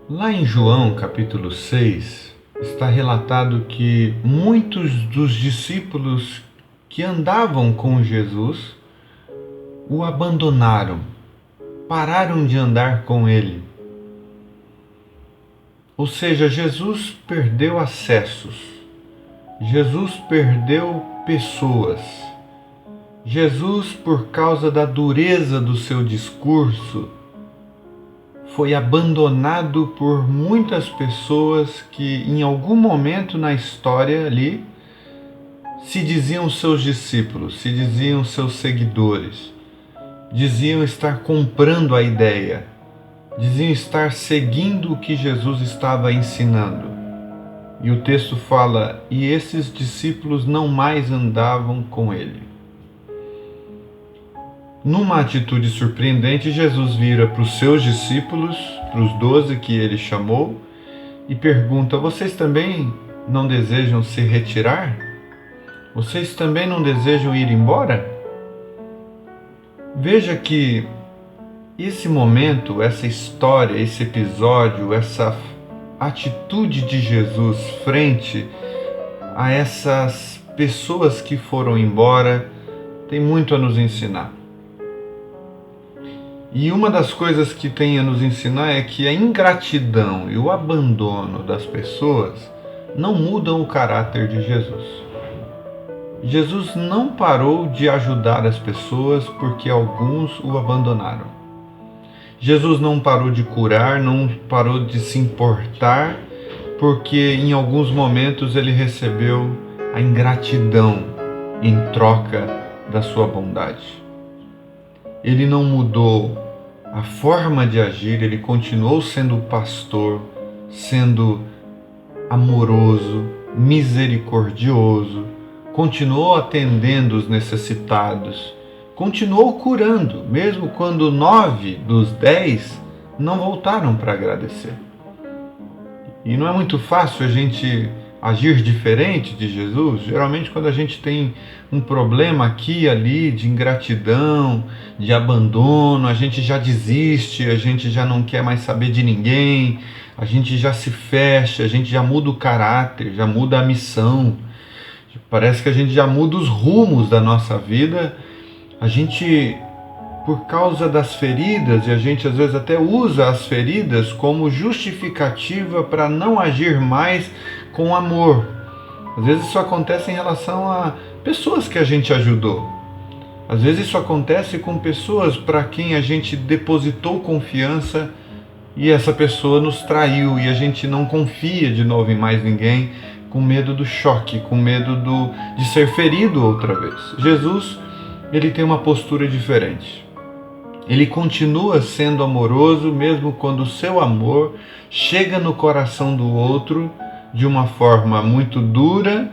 Lá em João, capítulo 6, está relatado que muitos dos discípulos que andavam com Jesus o abandonaram, pararam de andar com ele. Ou seja, Jesus perdeu acessos, Jesus perdeu pessoas. Jesus, por causa da dureza do seu discurso, foi abandonado por muitas pessoas que em algum momento na história ali se diziam seus discípulos, se diziam seus seguidores, diziam estar comprando a ideia, diziam estar seguindo o que Jesus estava ensinando. E o texto fala: e esses discípulos não mais andavam com ele. Numa atitude surpreendente, Jesus vira para os seus discípulos, para os 12 que ele chamou, e pergunta: vocês também não desejam se retirar? Vocês também não desejam ir embora? Veja que esse momento, essa história, esse episódio, essa atitude de Jesus frente a essas pessoas que foram embora, tem muito a nos ensinar. E uma das coisas que tem a nos ensinar é que a ingratidão e o abandono das pessoas não mudam o caráter de Jesus. Jesus não parou de ajudar as pessoas porque alguns o abandonaram. Jesus não parou de curar, não parou de se importar porque em alguns momentos ele recebeu a ingratidão em troca da sua bondade. Ele não mudou a forma de agir, ele continuou sendo pastor, sendo amoroso, misericordioso, continuou atendendo os necessitados, continuou curando, mesmo quando 9 dos 10 não voltaram para agradecer. E não é muito fácil a gente agir diferente de Jesus. Geralmente quando a gente tem um problema aqui e ali de ingratidão, de abandono, a gente já desiste, a gente já não quer mais saber de ninguém, a gente já se fecha, a gente já muda o caráter, já muda a missão, parece que a gente já muda os rumos da nossa vida. A gente, por causa das feridas, e a gente às vezes até usa as feridas como justificativa para não agir mais com amor. Às vezes isso acontece em relação a pessoas que a gente ajudou. Às vezes isso acontece com pessoas para quem a gente depositou confiança e essa pessoa nos traiu e a gente não confia de novo em mais ninguém, com medo do choque, com medo de ser ferido outra vez. Jesus, ele tem uma postura diferente. Ele continua sendo amoroso mesmo quando o seu amor chega no coração do outro de uma forma muito dura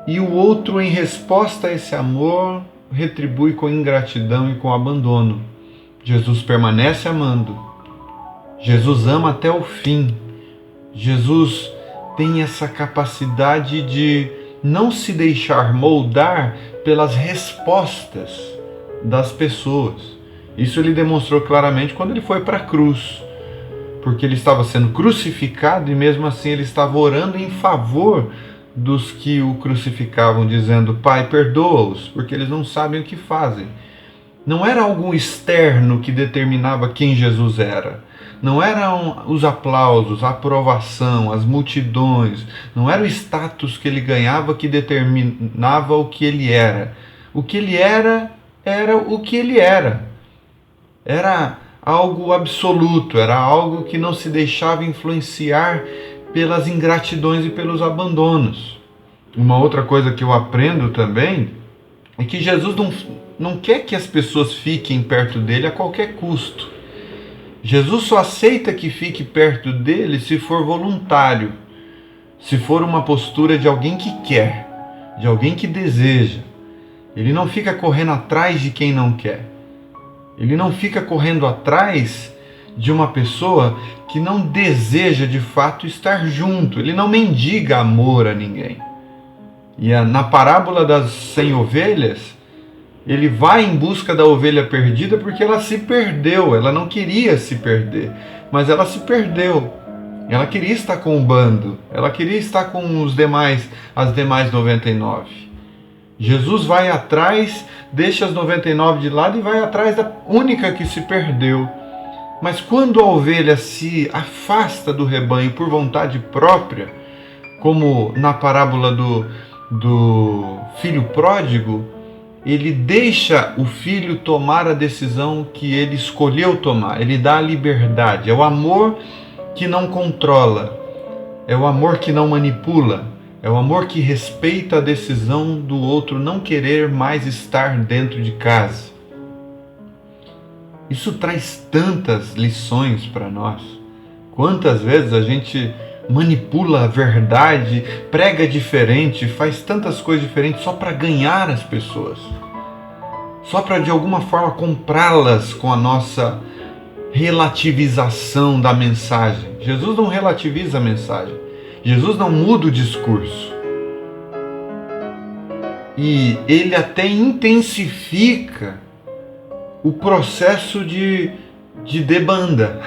e o outro, em resposta a esse amor, retribui com ingratidão e com abandono. Jesus permanece amando. Jesus ama até o fim. Jesus tem essa capacidade de não se deixar moldar pelas respostas das pessoas. Isso ele demonstrou claramente quando ele foi para a cruz, porque ele estava sendo crucificado e mesmo assim ele estava orando em favor dos que o crucificavam, dizendo: Pai, perdoa-os, porque eles não sabem o que fazem. Não era algo externo que determinava quem Jesus era. Não eram os aplausos, a aprovação, as multidões. Não era o status que ele ganhava que determinava o que ele era. O que ele era o que ele era. Era algo absoluto, era algo que não se deixava influenciar pelas ingratidões e pelos abandonos. Uma outra coisa que eu aprendo também é que Jesus não quer que as pessoas fiquem perto dele a qualquer custo. Jesus só aceita que fique perto dele se for voluntário, se for uma postura de alguém que quer, de alguém que deseja. Ele não fica correndo atrás de quem não quer. Ele não fica correndo atrás de uma pessoa que não deseja de fato estar junto. Ele não mendiga amor a ninguém. E na parábola das 100 ovelhas, ele vai em busca da ovelha perdida porque ela se perdeu, ela não queria se perder. mas ela se perdeu. Ela queria estar com o bando, ela queria estar com as demais 99. Jesus vai atrás, deixa as 99 de lado e vai atrás da única que se perdeu. Mas quando a ovelha se afasta do rebanho por vontade própria, como na parábola do filho pródigo, ele deixa o filho tomar a decisão que ele escolheu tomar. Ele dá a liberdade. É o amor que não controla. É o amor que não manipula. É o amor que respeita a decisão do outro não querer mais estar dentro de casa. Isso traz tantas lições para nós. Quantas vezes a gente manipula a verdade, prega diferente, faz tantas coisas diferentes só para ganhar as pessoas, só para de alguma forma comprá-las com a nossa relativização da mensagem. Jesus não relativiza a mensagem, Jesus não muda o discurso, e ele até intensifica o processo de debanda.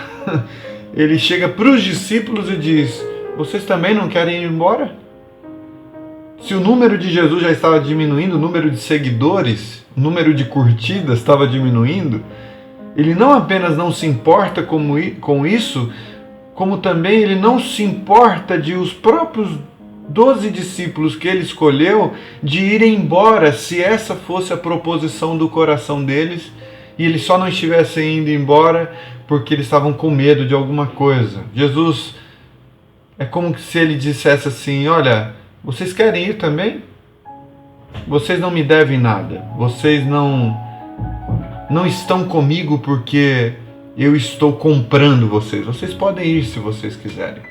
Ele chega para os discípulos e diz: vocês também não querem ir embora? Se o número de Jesus já estava diminuindo, o número de seguidores, o número de curtidas estava diminuindo, ele não apenas não se importa com isso, como também ele não se importa de os próprios 12 discípulos que ele escolheu de irem embora, se essa fosse a proposição do coração deles, e eles só não estivessem indo embora porque eles estavam com medo de alguma coisa. Jesus, é como se ele dissesse assim: olha, vocês querem ir também? Vocês não me devem nada. Vocês não estão comigo porque eu estou comprando vocês. Vocês podem ir se vocês quiserem.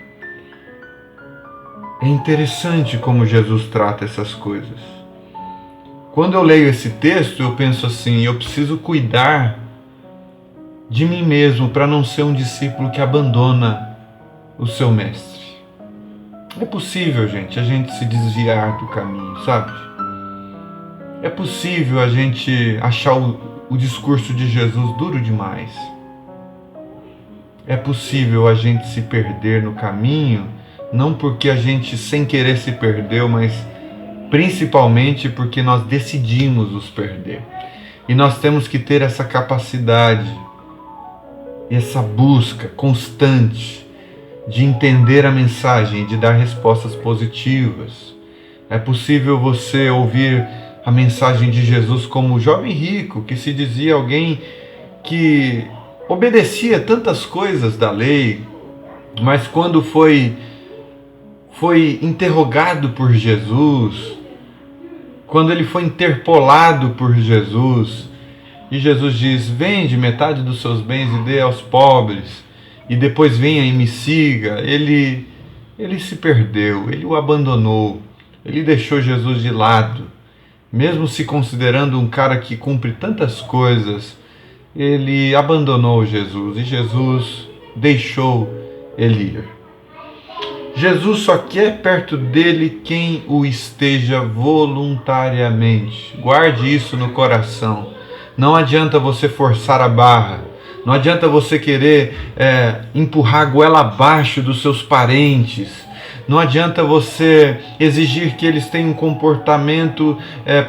É interessante como Jesus trata essas coisas. Quando eu leio esse texto, eu penso assim: eu preciso cuidar de mim mesmo para não ser um discípulo que abandona o seu mestre. É possível, gente, a gente se desviar do caminho, sabe? É possível a gente achar o discurso de Jesus duro demais. É possível a gente se perder no caminho, não porque a gente sem querer se perdeu, mas principalmente porque nós decidimos nos perder. E nós temos que ter essa capacidade, essa busca constante de entender a mensagem, de dar respostas positivas. É possível você ouvir a mensagem de Jesus como o jovem rico, que se dizia alguém que obedecia tantas coisas da lei, mas quando foi interrogado por Jesus, quando ele foi interpelado por Jesus, e Jesus diz: vende metade dos seus bens e dê aos pobres, e depois venha e me siga. Ele se perdeu, ele o abandonou, ele deixou Jesus de lado. Mesmo se considerando um cara que cumpre tantas coisas, ele abandonou Jesus, e Jesus deixou ele ir. Jesus só quer perto dele quem o esteja voluntariamente. Guarde isso no coração. Não adianta você forçar a barra. Não adianta você querer empurrar a goela abaixo dos seus parentes. Não adianta você exigir que eles tenham um comportamento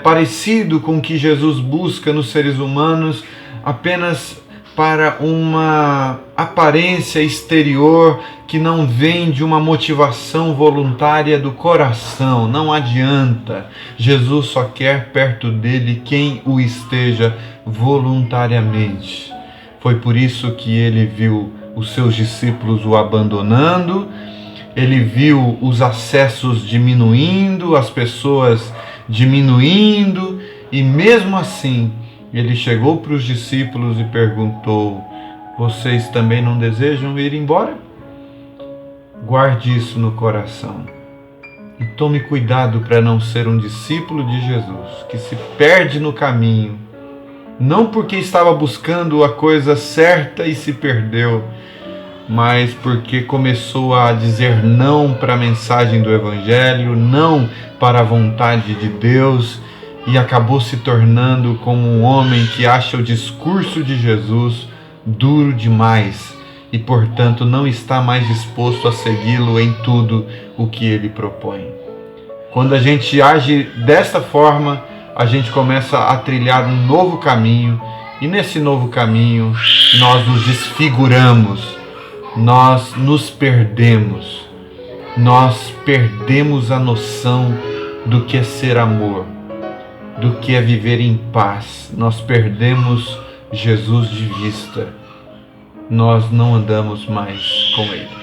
parecido com o que Jesus busca nos seres humanos, apenas para uma aparência exterior que não vem de uma motivação voluntária do coração. Não adianta. Jesus só quer perto dele quem o esteja voluntariamente. Foi por isso que ele viu os seus discípulos o abandonando, ele viu os acessos diminuindo, as pessoas diminuindo, e mesmo assim ele chegou para os discípulos e perguntou: vocês também não desejam ir embora? Guarde isso no coração e tome cuidado para não ser um discípulo de Jesus que se perde no caminho, não porque estava buscando a coisa certa e se perdeu, mas porque começou a dizer não para a mensagem do Evangelho, não para a vontade de Deus, e acabou se tornando como um homem que acha o discurso de Jesus duro demais e, portanto, não está mais disposto a segui-lo em tudo o que ele propõe. Quando a gente age desta forma, a gente começa a trilhar um novo caminho, e nesse novo caminho nós nos desfiguramos, nós nos perdemos, nós perdemos a noção do que é ser amor, do que é viver em paz. Nós perdemos Jesus de vista, nós não andamos mais com Ele.